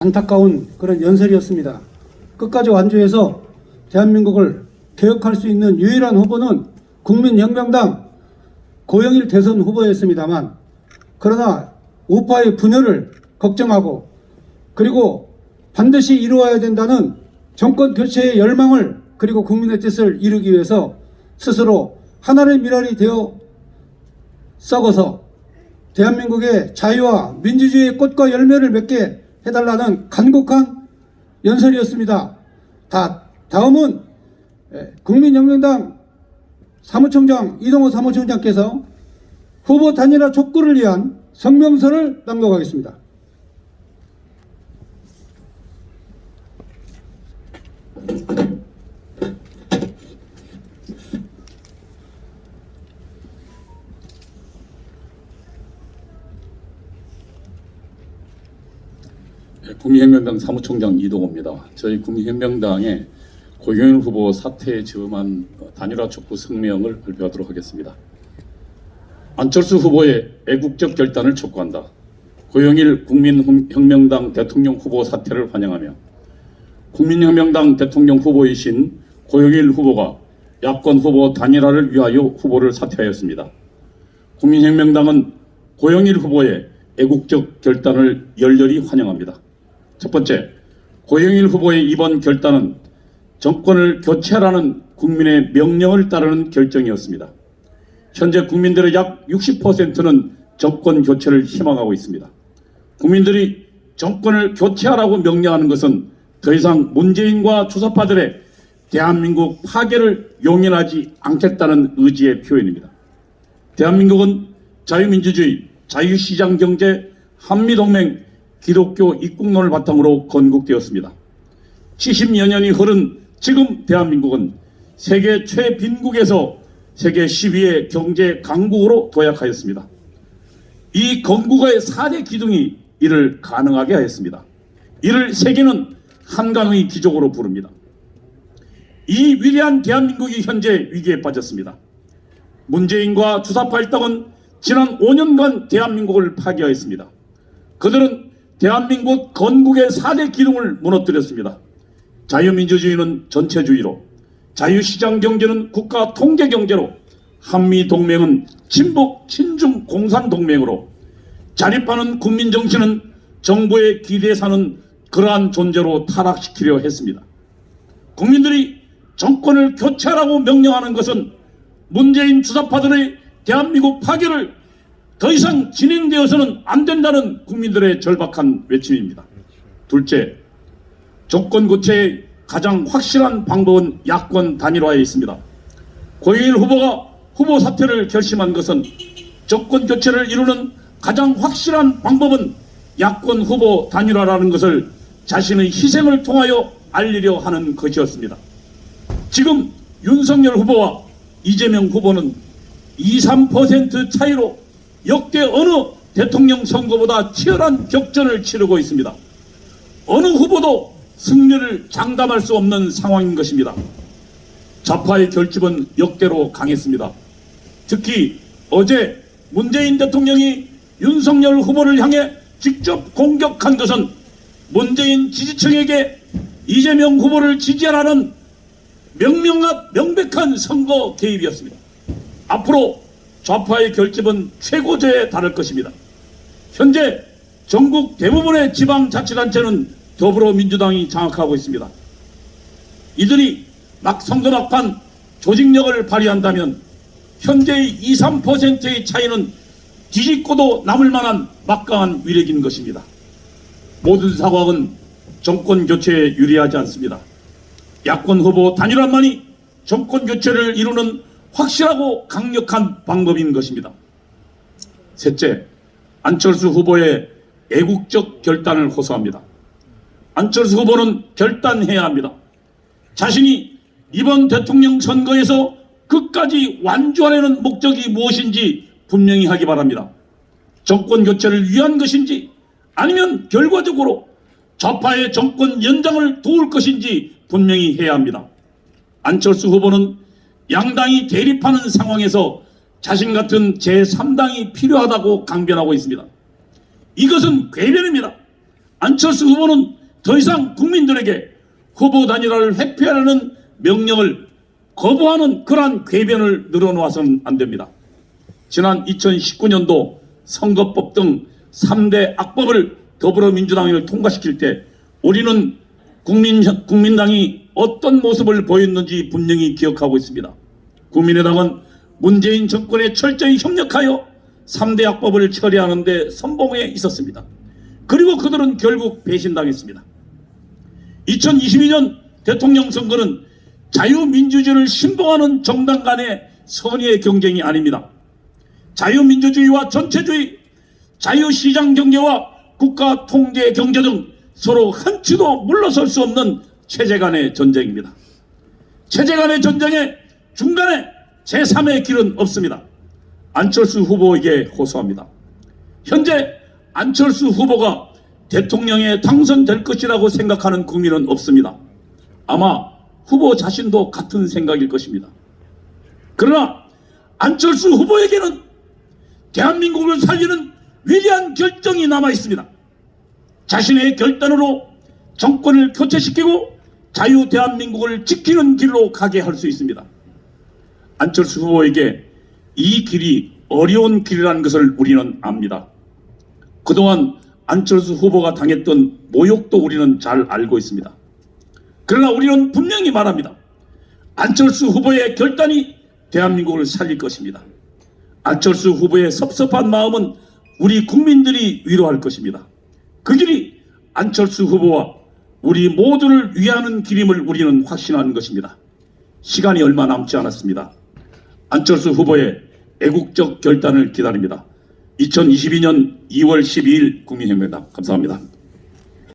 안타까운 그런 연설이었습니다. 끝까지 완주해서 대한민국을 개혁할 수 있는 유일한 후보는 국민혁명당 고영일 대선 후보였습니다만, 그러나 우파의 분열을 걱정하고 그리고 반드시 이루어야 된다는 정권 교체의 열망을, 그리고 국민의 뜻을 이루기 위해서 스스로 하나의 미랄이 되어 썩어서 대한민국의 자유와 민주주의의 꽃과 열매를 맺게 해달라는 간곡한 연설이었습니다. 다음은 국민혁명당 사무총장 이동호 사무총장께서 후보 단일화 촉구를 위한 성명서를 낭독하겠습니다. 국민혁명당 사무총장 이동호입니다. 저희 국민혁명당의 고영일 후보 사퇴에 즈음한 단일화 촉구 성명을 발표하도록 하겠습니다. 안철수 후보의 애국적 결단을 촉구한다. 고영일 국민혁명당 대통령 후보 사퇴를 환영하며 국민혁명당 대통령 후보이신 고영일 후보가 야권 후보 단일화를 위하여 후보를 사퇴하였습니다. 국민혁명당은 고영일 후보의 애국적 결단을 열렬히 환영합니다. 첫 번째, 고영일 후보의 이번 결단은 정권을 교체하라는 국민의 명령을 따르는 결정이었습니다. 현재 국민들의 약 60%는 정권 교체를 희망하고 있습니다. 국민들이 정권을 교체하라고 명령하는 것은 더 이상 문재인과 주사파들의 대한민국 파괴를 용인하지 않겠다는 의지의 표현입니다. 대한민국은 자유민주주의, 자유시장경제, 한미동맹, 기독교 입국론을 바탕으로 건국되었습니다. 70여 년이 흐른 지금 대한민국은 세계 최빈국에서 세계 10위의 경제 강국으로 도약하였습니다. 이 건국의 4대 기둥이 이를 가능하게 하였습니다. 이를 세계는 한강의 기적으로 부릅니다. 이 위대한 대한민국이 현재 위기에 빠졌습니다. 문재인과 주사파 일당은 지난 5년간 대한민국을 파괴하였습니다. 그들은 대한민국 건국의 4대 기둥을 무너뜨렸습니다. 자유민주주의는 전체주의로, 자유시장경제는 국가통제경제로, 한미동맹은 친북 친중 공산동맹으로, 자립하는 국민정신은 정부의 기대에 사는 그러한 존재로 타락시키려 했습니다. 국민들이 정권을 교체하라고 명령하는 것은 문재인 주사파들의 대한민국 파괴를 더 이상 진행되어서는 안 된다는 국민들의 절박한 외침입니다. 둘째, 정권 교체의 가장 확실한 방법은 야권 단일화에 있습니다. 고영일 후보가 후보 사퇴를 결심한 것은 정권 교체를 이루는 가장 확실한 방법은 야권 후보 단일화라는 것을 자신의 희생을 통하여 알리려 하는 것이었습니다. 지금 윤석열 후보와 이재명 후보는 2~3% 차이로 역대 어느 대통령 선거보다 치열한 격전을 치르고 있습니다. 어느 후보도 승리를 장담할 수 없는 상황인 것입니다. 좌파의 결집은 역대로 강했습니다. 특히 어제 문재인 대통령이 윤석열 후보를 향해 직접 공격한 것은 문재인 지지층에게 이재명 후보를 지지하라는 명백한 선거 개입이었습니다. 앞으로 좌파의 결집은 최고조에 달할 것입니다. 현재 전국 대부분의 지방자치단체는 더불어민주당이 장악하고 있습니다. 이들이 선거 막판 조직력을 발휘한다면 현재의 2~3%의 차이는 뒤집고도 남을 만한 막강한 위력인 것입니다. 모든 상황은 정권 교체에 유리하지 않습니다. 야권 후보 단일화만이 정권 교체를 이루는 확실하고 강력한 방법인 것입니다. 셋째, 안철수 후보의 애국적 결단을 호소합니다. 안철수 후보는 결단해야 합니다. 자신이 이번 대통령 선거에서 끝까지 완주하려는 목적이 무엇인지 분명히 하기 바랍니다. 정권 교체를 위한 것인지 아니면 결과적으로 좌파의 정권 연장을 도울 것인지 분명히 해야 합니다. 안철수 후보는 양당이 대립하는 상황에서 자신 같은 제3당이 필요하다고 강변하고 있습니다. 이것은 궤변입니다. 안철수 후보는 더 이상 국민들에게 후보 단일화를 회피하라는 명령을 거부하는 그러한 궤변을 늘어놓아서는 안 됩니다. 지난 2019년도 선거법 등 3대 악법을 더불어민주당을 통과시킬 때 우리는 국민당이 어떤 모습을 보였는지 분명히 기억하고 있습니다. 국민의당은 문재인 정권에 철저히 협력하여 3대 악법을 처리하는 데 선봉에 있었습니다. 그리고 그들은 결국 배신당했습니다. 2022년 대통령 선거는 자유민주주의를 신봉하는 정당 간의 선의의 경쟁이 아닙니다. 자유민주주의와 전체주의, 자유시장 경제와 국가 통제 경제 등 서로 한치도 물러설 수 없는 체제 간의 전쟁입니다. 체제 간의 전쟁의 중간에 제3의 길은 없습니다. 안철수 후보에게 호소합니다. 현재 안철수 후보가 대통령에 당선될 것이라고 생각하는 국민은 없습니다. 아마 후보 자신도 같은 생각일 것입니다. 그러나 안철수 후보에게는 대한민국을 살리는 위대한 결정이 남아 있습니다. 자신의 결단으로 정권을 교체시키고 자유 대한민국을 지키는 길로 가게 할 수 있습니다. 안철수 후보에게 이 길이 어려운 길이라는 것을 우리는 압니다. 그동안 안철수 후보가 당했던 모욕도 우리는 잘 알고 있습니다. 그러나 우리는 분명히 말합니다. 안철수 후보의 결단이 대한민국을 살릴 것입니다. 안철수 후보의 섭섭한 마음은 우리 국민들이 위로할 것입니다. 그 길이 안철수 후보와 우리 모두를 위하는 길임을 우리는 확신하는 것입니다. 시간이 얼마 남지 않았습니다. 안철수 후보의 애국적 결단을 기다립니다. 2022년 2월 12일 국민혁명당 감사합니다.